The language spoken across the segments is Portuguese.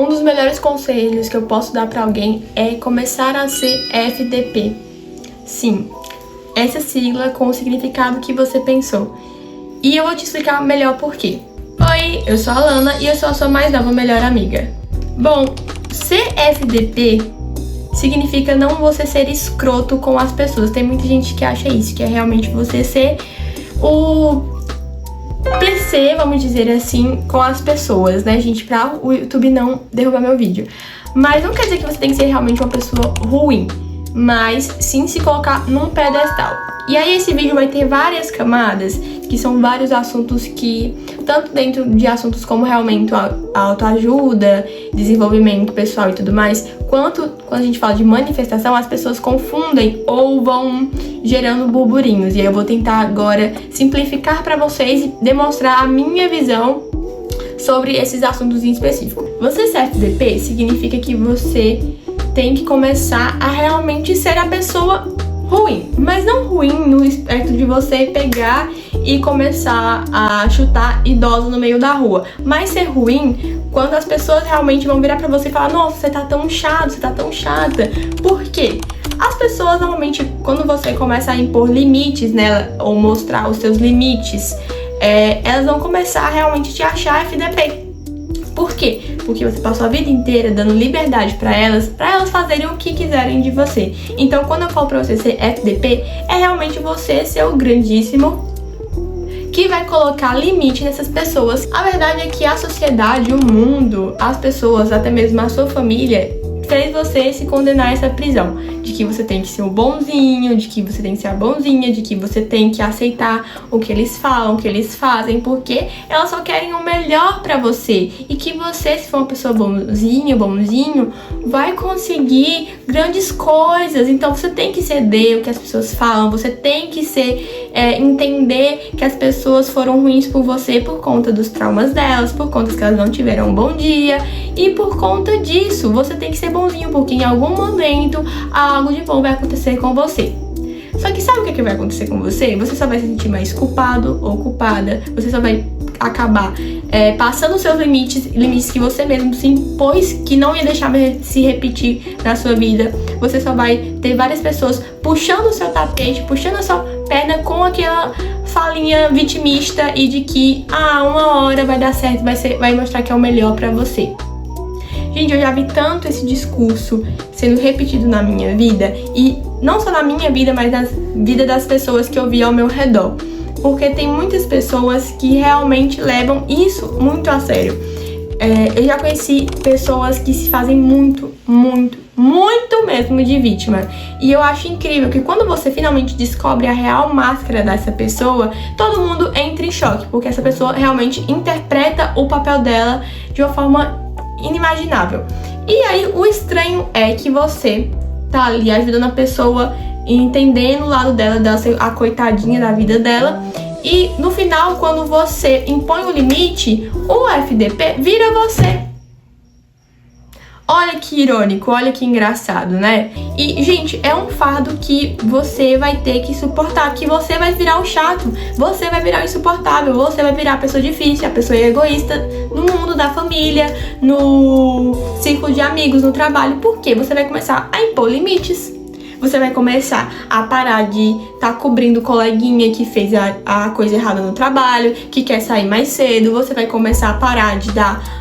Um dos melhores conselhos que eu posso dar pra alguém é começar a ser FDP. Sim, essa sigla com o significado que você pensou. E eu vou te explicar melhor por quê. Oi, eu sou a Lana e eu sou a sua mais nova melhor amiga. Bom, ser FDP significa não você ser escroto com as pessoas. Tem muita gente que acha isso, que é realmente você ser o PC, vamos dizer assim, com as pessoas, né, gente? Pra o YouTube não derrubar meu vídeo. Mas não quer dizer que você tem que ser realmente uma pessoa ruim, mas sim se colocar num pedestal. E aí esse vídeo vai ter várias camadas, que são vários assuntos que, tanto dentro de assuntos como realmente autoajuda, desenvolvimento pessoal e tudo mais, quanto quando a gente fala de manifestação, as pessoas confundem ou vão gerando burburinhos. E aí eu vou tentar agora simplificar para vocês e demonstrar a minha visão sobre esses assuntos em específico. Você ser FDP significa que você tem que começar a realmente ser a pessoa ruim, mas não ruim no aspecto de você pegar e começar a chutar idosos no meio da rua, mas ser ruim quando as pessoas realmente vão virar pra você e falar: nossa, você tá tão chato, você tá tão chata. Por quê? As pessoas normalmente, quando você começa a impor limites nela ou mostrar os seus limites, elas vão começar a realmente te achar FDP. Por quê? Porque você passou a vida inteira dando liberdade pra elas fazerem o que quiserem de você. Então, quando eu falo pra você ser FDP, é realmente você ser o grandíssimo que vai colocar limite nessas pessoas. A verdade é que a sociedade, o mundo, as pessoas, até mesmo a sua família, fez você se condenar a essa prisão, de que você tem que ser o bonzinho, de que você tem que ser a bonzinha, de que você tem que aceitar o que eles falam, o que eles fazem, porque elas só querem o melhor pra você, e que você, se for uma pessoa bonzinha, bonzinho, vai conseguir grandes coisas. Então você tem que ceder o que as pessoas falam, você tem que entender que as pessoas foram ruins por você por conta dos traumas delas, por conta que elas não tiveram um bom dia, e por conta disso você tem que ser bonzinho, porque em algum momento algo de bom vai acontecer com você. Só que sabe o que vai acontecer com você? Você só vai se sentir mais culpado ou culpada, você só vai acabar passando os seus limites que você mesmo se impôs, que não ia deixar se repetir na sua vida. Você só vai ter várias pessoas puxando o seu tapete, puxando a sua perna com aquela falinha vitimista e de que uma hora vai dar certo, vai mostrar que é o melhor pra você. Gente, eu já vi tanto esse discurso sendo repetido na minha vida, e não só na minha vida, mas na vida das pessoas que eu vi ao meu redor. Porque tem muitas pessoas que realmente levam isso muito a sério. Eu já conheci pessoas que se fazem muito mesmo de vítima. E eu acho incrível que quando você finalmente descobre a real máscara dessa pessoa, todo mundo entra em choque, porque essa pessoa realmente interpreta o papel dela de uma forma inimaginável. E aí o estranho é que você tá ali ajudando a pessoa, entendendo o lado dela ser a coitadinha da vida dela, e no final, quando você impõe o limite, o FDP vira você. Olha que irônico, olha que engraçado, né? E, gente, é um fardo que você vai ter que suportar, que você vai virar o chato, você vai virar o insuportável, você vai virar a pessoa difícil, a pessoa egoísta no mundo da família, no círculo de amigos, no trabalho, porque você vai começar a impor limites. Você vai começar a parar de estar cobrindo o coleguinha que fez a coisa errada no trabalho, que quer sair mais cedo. Você vai começar a parar de dar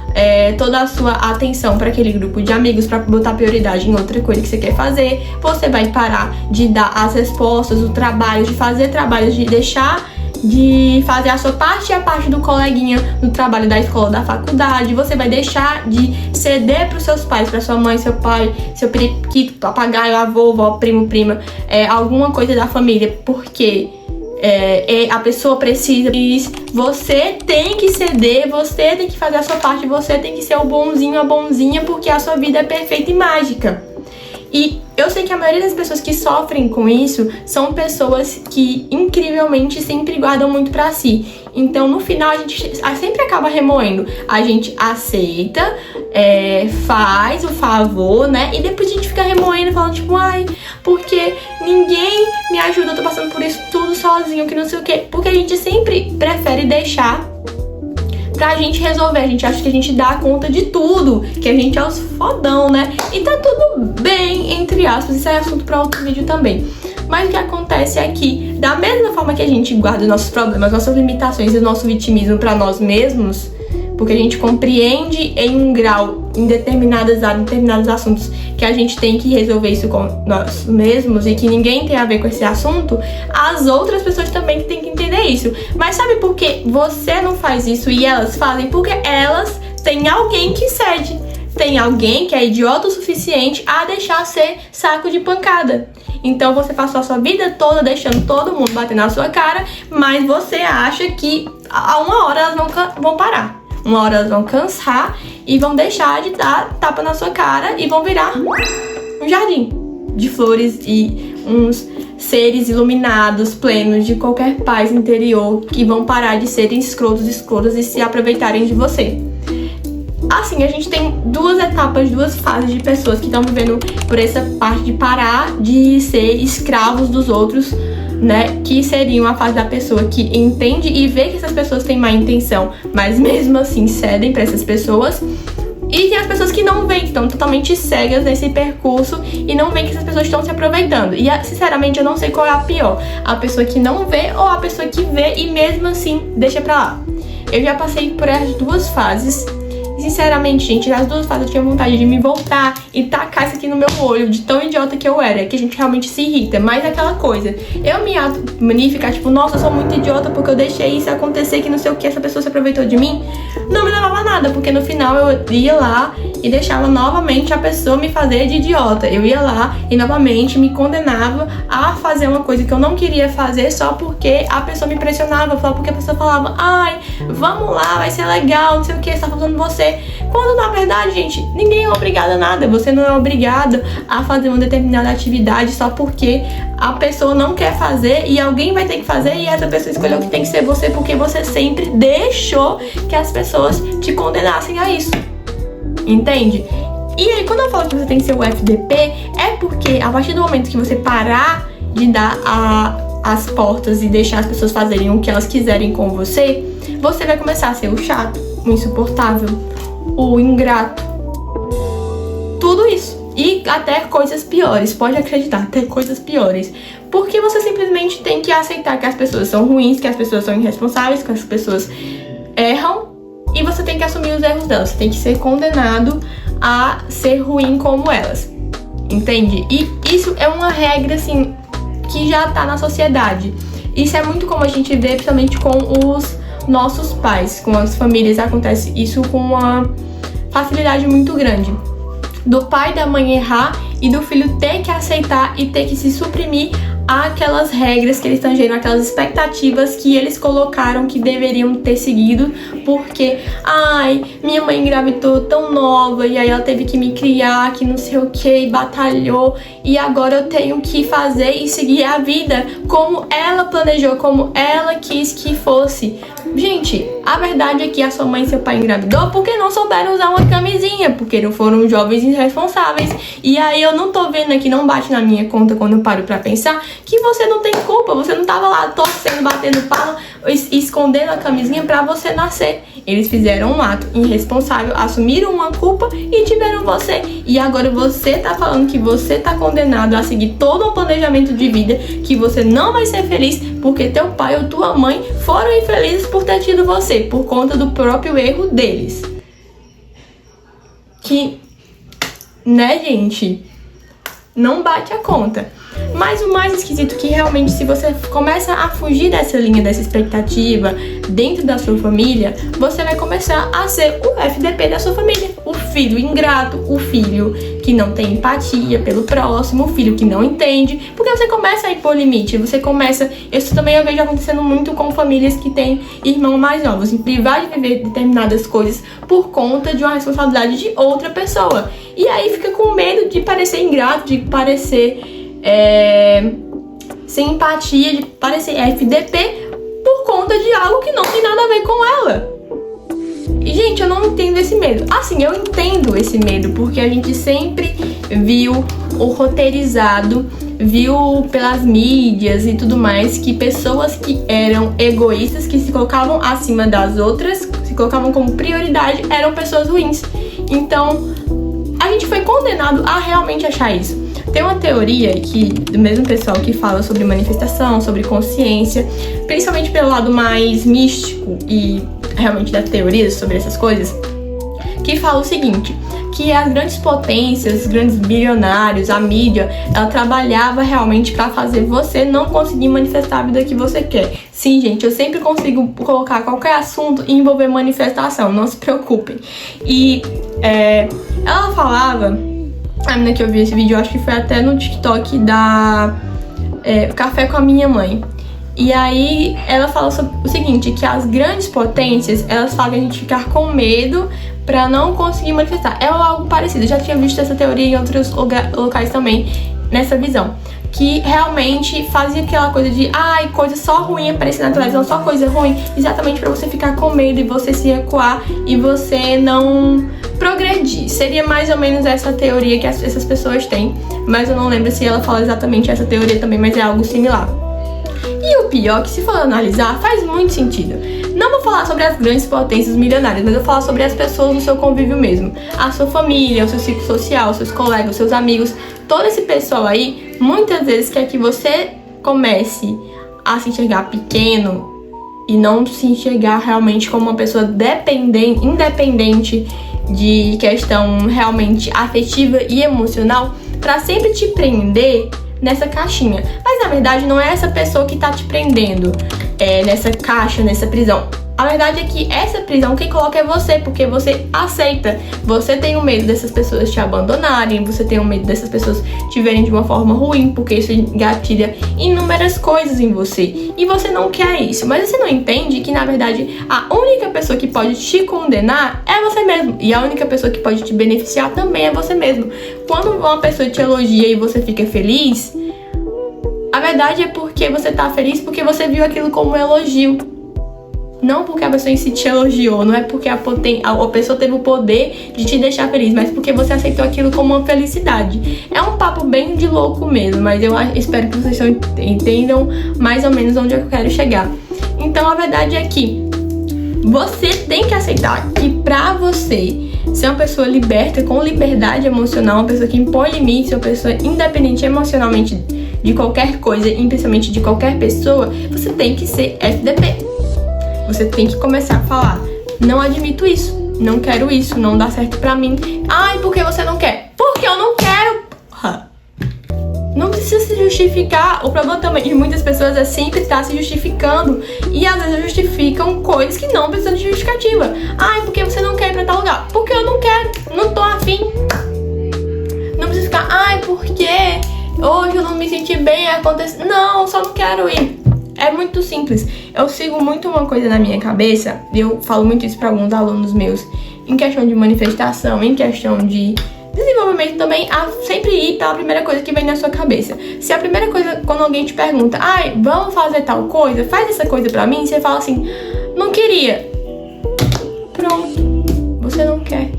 toda a sua atenção para aquele grupo de amigos, para botar prioridade em outra coisa que você quer fazer. Você vai parar de dar as respostas do trabalho, de fazer trabalhos, de deixar de fazer a sua parte e a parte do coleguinha no trabalho da escola, da faculdade. Você vai deixar de ceder para os seus pais, para sua mãe, seu pai, seu periquito, papagaio, avô, vó, primo, prima, alguma coisa da família, porque a pessoa precisa. Você tem que ceder, você tem que fazer a sua parte, você tem que ser o bonzinho, a bonzinha, porque a sua vida é perfeita e mágica. E eu sei que a maioria das pessoas que sofrem com isso são pessoas que, incrivelmente, sempre guardam muito pra si. Então, no final, a gente sempre acaba remoendo. A gente aceita, faz o favor, né? E depois a gente fica remoendo, falando tipo, ai, porque ninguém me ajuda, eu tô passando por isso tudo sozinho, que não sei o quê. Porque a gente sempre prefere deixar pra gente resolver. A gente acha que a gente dá conta de tudo, que a gente é os fodão, né? E tá tudo bem, entre aspas, isso é assunto pra outro vídeo também. Mas o que acontece é que, da mesma forma que a gente guarda nossos problemas, nossas limitações e o nosso vitimismo pra nós mesmos, porque a gente compreende em um grau, em determinados assuntos, que a gente tem que resolver isso com nós mesmos e que ninguém tem a ver com esse assunto, as outras pessoas também têm que entender isso. Mas sabe por que você não faz isso e elas fazem? Porque elas têm alguém que cede. Tem alguém que é idiota o suficiente a deixar ser saco de pancada. Então você passou a sua vida toda deixando todo mundo bater na sua cara, mas você acha que a uma hora elas vão parar. Uma hora elas vão cansar e vão deixar de dar tapa na sua cara e vão virar um jardim de flores e uns seres iluminados, plenos de qualquer paz interior, que vão parar de serem escrotos e se aproveitarem de você. Assim, a gente tem duas etapas, duas fases de pessoas que estão vivendo por essa parte de parar de ser escravos dos outros, né? Que seria uma fase da pessoa que entende e vê que essas pessoas têm má intenção, mas mesmo assim cedem para essas pessoas. E tem as pessoas que não veem, que estão totalmente cegas nesse percurso e não veem que essas pessoas estão se aproveitando. E sinceramente eu não sei qual é a pior, a pessoa que não vê ou a pessoa que vê e mesmo assim deixa pra lá. Eu já passei por as duas fases. Sinceramente, gente, nas duas fases eu tinha vontade de me voltar e tacar isso aqui no meu olho, de tão idiota que eu era, que a gente realmente se irrita. Mas é aquela coisa, eu me ficar tipo, nossa, eu sou muito idiota porque eu deixei isso acontecer, que não sei o que, essa pessoa se aproveitou de mim, não me levava a nada, porque no final eu ia lá e deixava novamente a pessoa me fazer de idiota. Eu ia lá e novamente me condenava a fazer uma coisa que eu não queria fazer só porque a pessoa me pressionava, só porque a pessoa falava, ai, vamos lá, vai ser legal, não sei o que, está falando você. Quando na verdade, gente, ninguém é obrigado a nada. Você não é obrigado a fazer uma determinada atividade só porque a pessoa não quer fazer e alguém vai ter que fazer e essa pessoa escolheu que tem que ser você porque você sempre deixou que as pessoas te condenassem a isso. Entende? E aí, quando eu falo que você tem que ser o FDP, é porque a partir do momento que você parar de dar as portas e deixar as pessoas fazerem o que elas quiserem com você, você vai começar a ser o chato, o insuportável, o ingrato, tudo isso. E até coisas piores, pode acreditar, até coisas piores. Porque você simplesmente tem que aceitar que as pessoas são ruins, que as pessoas são irresponsáveis, que as pessoas erram. E você tem que assumir os erros delas. Você tem que ser condenado a ser ruim como elas. Entende? E isso é uma regra, assim, que já tá na sociedade. Isso é muito como a gente vê, principalmente com os nossos pais, com as famílias. Acontece isso com uma facilidade muito grande. Do pai e da mãe errar e do filho ter que aceitar e ter que se suprimir àquelas regras que eles tangeram, aquelas expectativas que eles colocaram que deveriam ter seguido, porque, ai, minha mãe engravidou tão nova e aí ela teve que me criar, que não sei o que, batalhou, e agora eu tenho que fazer e seguir a vida como ela planejou, como ela quis que fosse. Gente, a verdade é que a sua mãe e seu pai engravidou porque não souberam usar uma camisinha, porque não foram jovens irresponsáveis. E aí eu não tô vendo aqui, não bate na minha conta quando eu paro pra pensar que você não tem culpa, você não tava lá torcendo, batendo palma, escondendo a camisinha pra você nascer. Eles fizeram um ato irresponsável, assumiram uma culpa e tiveram você. E agora você tá falando que você tá condenado a seguir todo um planejamento de vida, que você não vai ser feliz porque teu pai ou tua mãe foram infelizes por ter tido você, por conta do próprio erro deles. Que, né, gente? Não bate a conta. Mas o mais esquisito é que realmente, se você começa a fugir dessa linha, dessa expectativa dentro da sua família, você vai começar a ser o FDP da sua família. O filho ingrato, o filho que não tem empatia pelo próximo, o filho que não entende, porque você começa a impor limite, você começa... Isso também eu vejo acontecendo muito com famílias que têm irmãos mais novos, em privar de viver determinadas coisas por conta de uma responsabilidade de outra pessoa. E aí fica com medo de parecer ingrato, de parecer... sem empatia, de parecer FDP por conta de algo que não tem nada a ver com ela. E, gente, eu não entendo esse medo. Assim, eu entendo esse medo porque a gente sempre viu o roteirizado, viu pelas mídias e tudo mais que pessoas que eram egoístas, que se colocavam acima das outras, se colocavam como prioridade, eram pessoas ruins. Então, a gente foi condenado a realmente achar isso. Tem uma teoria do mesmo pessoal que fala sobre manifestação, sobre consciência, principalmente pelo lado mais místico e realmente da teoria sobre essas coisas, que fala o seguinte, que as grandes potências, os grandes bilionários, a mídia, ela trabalhava realmente para fazer você não conseguir manifestar a vida que você quer. Sim, gente, eu sempre consigo colocar qualquer assunto e envolver manifestação, não se preocupem. E ela falava, a menina que eu vi esse vídeo, eu acho que foi até no TikTok da Café com a Minha Mãe. E aí ela fala sobre o seguinte, que as grandes potências, elas fazem a gente ficar com medo pra não conseguir manifestar. É algo parecido, eu já tinha visto essa teoria em outros locais também, nessa visão. Que realmente fazia aquela coisa de, coisa só ruim aparecer na televisão, só coisa ruim, exatamente pra você ficar com medo e você se recuar e você não progredir. Seria mais ou menos essa teoria que essas pessoas têm, mas eu não lembro se ela fala exatamente essa teoria também, mas é algo similar. E o pior, que se for analisar, faz muito sentido. Não vou falar sobre as grandes potências milionárias, mas eu vou falar sobre as pessoas do seu convívio mesmo. A sua família, o seu ciclo social, os seus colegas, os seus amigos, todo esse pessoal aí, muitas vezes quer que você comece a se enxergar pequeno e não se enxergar realmente como uma pessoa independente de questão realmente afetiva e emocional, pra sempre te prender nessa caixinha. Mas na verdade não é essa pessoa que tá te prendendo nessa caixa, nessa prisão. A verdade é que essa prisão quem coloca é você, porque você aceita. Você tem o medo dessas pessoas te abandonarem, você tem o medo dessas pessoas te verem de uma forma ruim, porque isso gatilha inúmeras coisas em você. E você não quer isso, mas você não entende que na verdade a única pessoa que pode te condenar é você mesmo. E a única pessoa que pode te beneficiar também é você mesmo. Quando uma pessoa te elogia e você fica feliz, a verdade é porque você tá feliz porque você viu aquilo como um elogio. Não porque a pessoa em si te elogiou, não é porque a pessoa teve o poder de te deixar feliz, mas porque você aceitou aquilo como uma felicidade. É um papo bem de louco mesmo, mas eu espero que vocês entendam mais ou menos onde eu quero chegar. Então a verdade é que você tem que aceitar que pra você ser uma pessoa liberta, com liberdade emocional, uma pessoa que impõe limites, uma pessoa independente emocionalmente de qualquer coisa, e principalmente de qualquer pessoa, você tem que ser FDP. Você tem que começar a falar, não admito isso, não quero isso, não dá certo pra mim. Por que você não quer? Porque eu não quero, porra. Não precisa se justificar. O problema também de muitas pessoas é sempre estar se justificando. E às vezes justificam coisas que não precisam de justificativa. Porque você não quer ir pra tal lugar? Porque eu não quero, não tô afim. Não precisa ficar, porque hoje eu não me senti bem, acontece. Não, só não quero ir. É muito simples. Eu sigo muito uma coisa na minha cabeça, e eu falo muito isso para alguns alunos meus, em questão de manifestação, em questão de desenvolvimento também, a sempre ir pela primeira coisa que vem na sua cabeça. Se a primeira coisa, quando alguém te pergunta, vamos fazer tal coisa, faz essa coisa pra mim, você fala assim, não queria. Pronto, você não quer.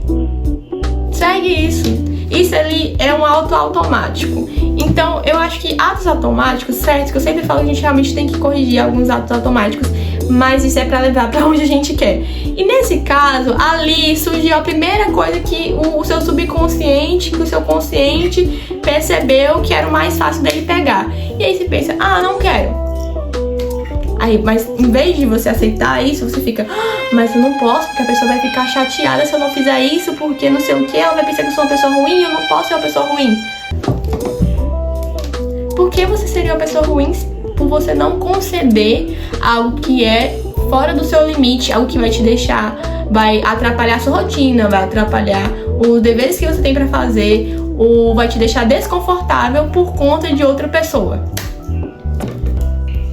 Segue isso. Isso ali é um ato automático. Então, eu acho que atos automáticos, certo? Que eu sempre falo que a gente realmente tem que corrigir alguns atos automáticos, mas isso é pra levar pra onde a gente quer. E nesse caso, ali surgiu a primeira coisa que o seu subconsciente, que o seu consciente percebeu que era o mais fácil dele pegar. E aí você pensa, não quero. Mas em vez de você aceitar isso, você fica, mas eu não posso, porque a pessoa vai ficar chateada se eu não fizer isso, porque não sei o que, ela vai pensar que eu sou uma pessoa ruim, eu não posso ser uma pessoa ruim. Por que você seria uma pessoa ruim por você não conceder algo que é fora do seu limite, algo que vai te deixar, vai atrapalhar a sua rotina, vai atrapalhar os deveres que você tem pra fazer, ou vai te deixar desconfortável por conta de outra pessoa?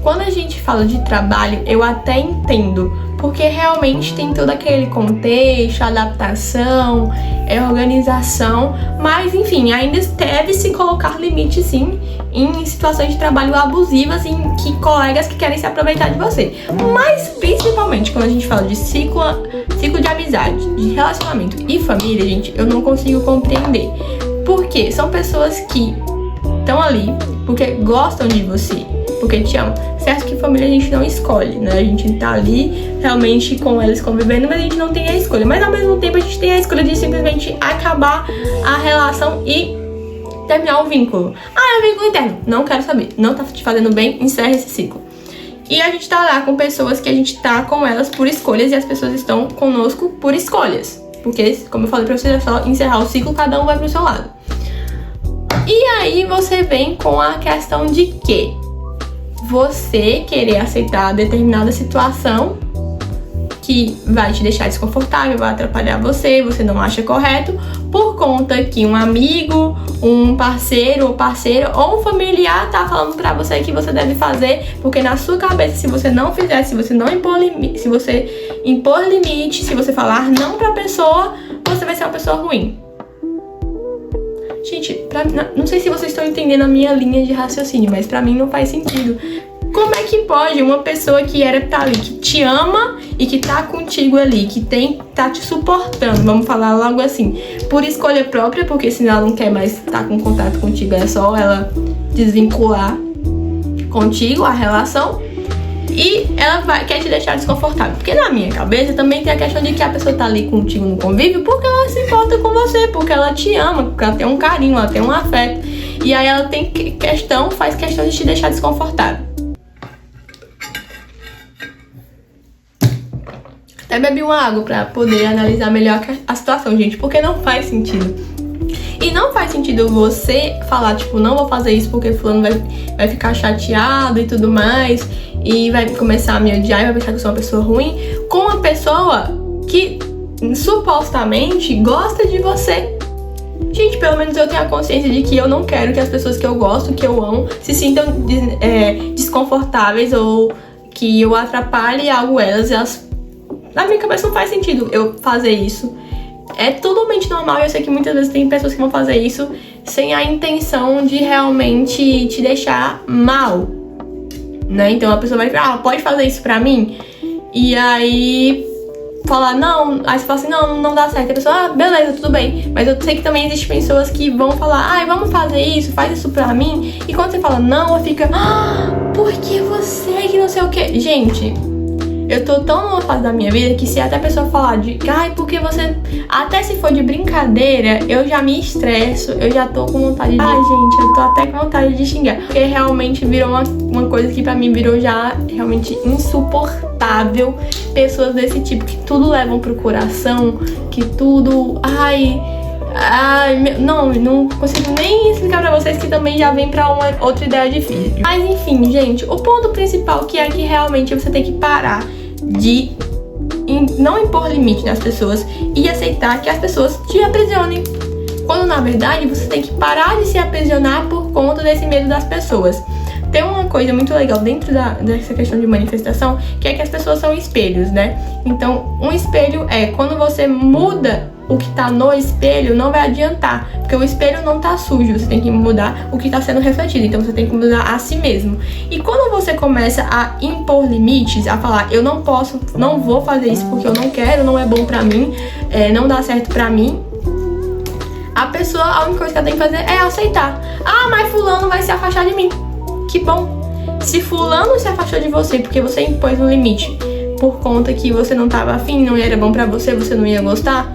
Quando a gente fala de trabalho, eu até entendo, porque realmente tem todo aquele contexto, adaptação, organização, mas enfim, ainda deve se colocar limite sim em situações de trabalho abusivas, em que colegas que querem se aproveitar de você. Mas principalmente quando a gente fala de ciclo de amizade, de relacionamento e família, gente, eu não consigo compreender. Porque são pessoas que estão ali porque gostam de você, porque te amam. Certo que família a gente não escolhe, né? A gente tá ali realmente com eles convivendo, mas a gente não tem a escolha. Mas ao mesmo tempo a gente tem a escolha de simplesmente acabar a relação e terminar o vínculo. Ah, é um vínculo interno. Não quero saber. Não tá te fazendo bem, encerra esse ciclo. E a gente tá lá com pessoas que a gente tá com elas por escolhas e as pessoas estão conosco por escolhas. Porque, como eu falei pra vocês, é só encerrar o ciclo, cada um vai pro seu lado. E aí você vem com a questão de que você querer aceitar determinada situação que vai te deixar desconfortável, vai atrapalhar você, você não acha correto, por conta que um amigo, um parceiro ou parceira ou um familiar tá falando pra você que você deve fazer, porque na sua cabeça, se você não fizer, se você não impor limite, se você impor limite, se você falar não pra pessoa, você vai ser uma pessoa ruim. Gente, não sei se vocês estão entendendo a minha linha de raciocínio, mas pra mim não faz sentido. Como é que pode uma pessoa que tá ali, que te ama e que tá contigo ali, que tá te suportando, vamos falar logo assim, por escolha própria, porque senão ela não quer mais estar com contato contigo, é só ela desvincular contigo a relação, e ela quer te deixar desconfortável. Porque na minha cabeça também tem a questão de que a pessoa tá ali contigo no convívio porque ela se importa com você, porque ela te ama, porque ela tem um carinho, ela tem um afeto, e aí ela faz questão de te deixar desconfortável. Até bebi uma água pra poder analisar melhor a situação, gente, porque não faz sentido. E não faz sentido você falar, tipo, não vou fazer isso porque fulano vai ficar chateado e tudo mais, e vai começar a me odiar e vai pensar que eu sou uma pessoa ruim, com uma pessoa que supostamente gosta de você. Gente, pelo menos eu tenho a consciência de que eu não quero que as pessoas que eu gosto, que eu amo, se sintam desconfortáveis ou que eu atrapalhe algo elas. Na minha cabeça não faz sentido eu fazer isso. É totalmente normal e eu sei que muitas vezes tem pessoas que vão fazer isso sem a intenção de realmente te deixar mal, né? Então a pessoa vai falar, pode fazer isso pra mim? E aí falar não, aí você fala assim, não dá certo. A pessoa, beleza, tudo bem. Mas eu sei que também existem pessoas que vão falar, vamos fazer isso, faz isso pra mim. E quando você fala não, ela fica, porque você que não sei o que. Gente, eu tô tão numa fase da minha vida que se até a pessoa falar porque você... Até se for de brincadeira, eu já me estresso, eu já tô com vontade de... gente, eu tô até com vontade de xingar. Porque realmente virou uma coisa que pra mim virou já realmente insuportável. Pessoas desse tipo, que tudo levam pro coração, que tudo... não consigo nem explicar pra vocês, que também já vem pra uma outra ideia difícil. Mas enfim, gente, o ponto principal que é que realmente você tem que parar de não impor limite nas pessoas e aceitar que as pessoas te aprisionem. Quando na verdade você tem que parar de se aprisionar por conta desse medo das pessoas. Tem uma coisa muito legal dentro dessa questão de manifestação, que é que as pessoas são espelhos, né? Então, um espelho quando você muda o que tá no espelho, não vai adiantar, porque o espelho não tá sujo, você tem que mudar o que tá sendo refletido, então você tem que mudar a si mesmo. E quando você começa a impor limites, a falar, eu não posso, não vou fazer isso porque eu não quero, não é bom pra mim, não dá certo pra mim, a pessoa, a única coisa que ela tem que fazer é aceitar. Mas fulano vai se afastar de mim. Que bom. Se fulano se afastou de você porque você impôs um limite por conta que você não tava afim, não era bom pra você, você não ia gostar,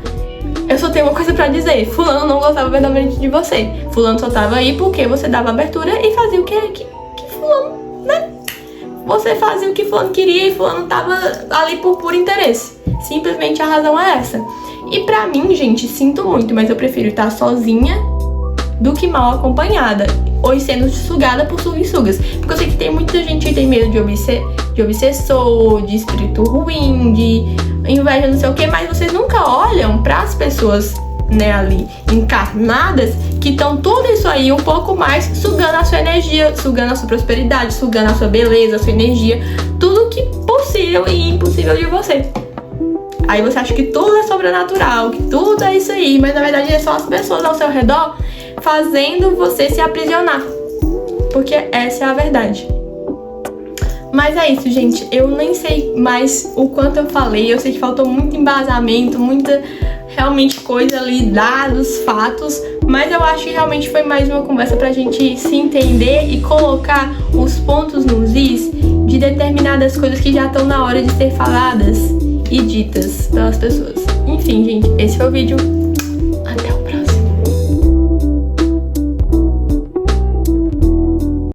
eu só tenho uma coisa pra dizer: fulano não gostava verdadeiramente de você. Fulano só tava aí porque você dava abertura e fazia o que fulano, né? Você fazia o que fulano queria e fulano tava ali por puro interesse. Simplesmente a razão é essa. E pra mim, gente, sinto muito, mas eu prefiro estar sozinha do que mal acompanhada, ou sendo sugada por sanguessugas. Porque eu sei que tem muita gente que tem medo de obsessor, de espírito ruim, de inveja, não sei o que, mas vocês nunca olham para as pessoas, né, ali encarnadas, que estão tudo isso aí um pouco mais sugando a sua energia, sugando a sua prosperidade, sugando a sua beleza, a sua energia, tudo que possível e impossível de você. Aí você acha que tudo é sobrenatural, que tudo é isso aí, mas na verdade é só as pessoas ao seu redor fazendo você se aprisionar, porque essa é a verdade. Mas é isso, gente. Eu nem sei mais o quanto eu falei. Eu sei que faltou muito embasamento, muita realmente coisa ali, dados, fatos. Mas eu acho que realmente foi mais uma conversa pra gente se entender e colocar os pontos nos is de determinadas coisas que já estão na hora de ser faladas e ditas pelas pessoas. Enfim, gente, esse foi o vídeo.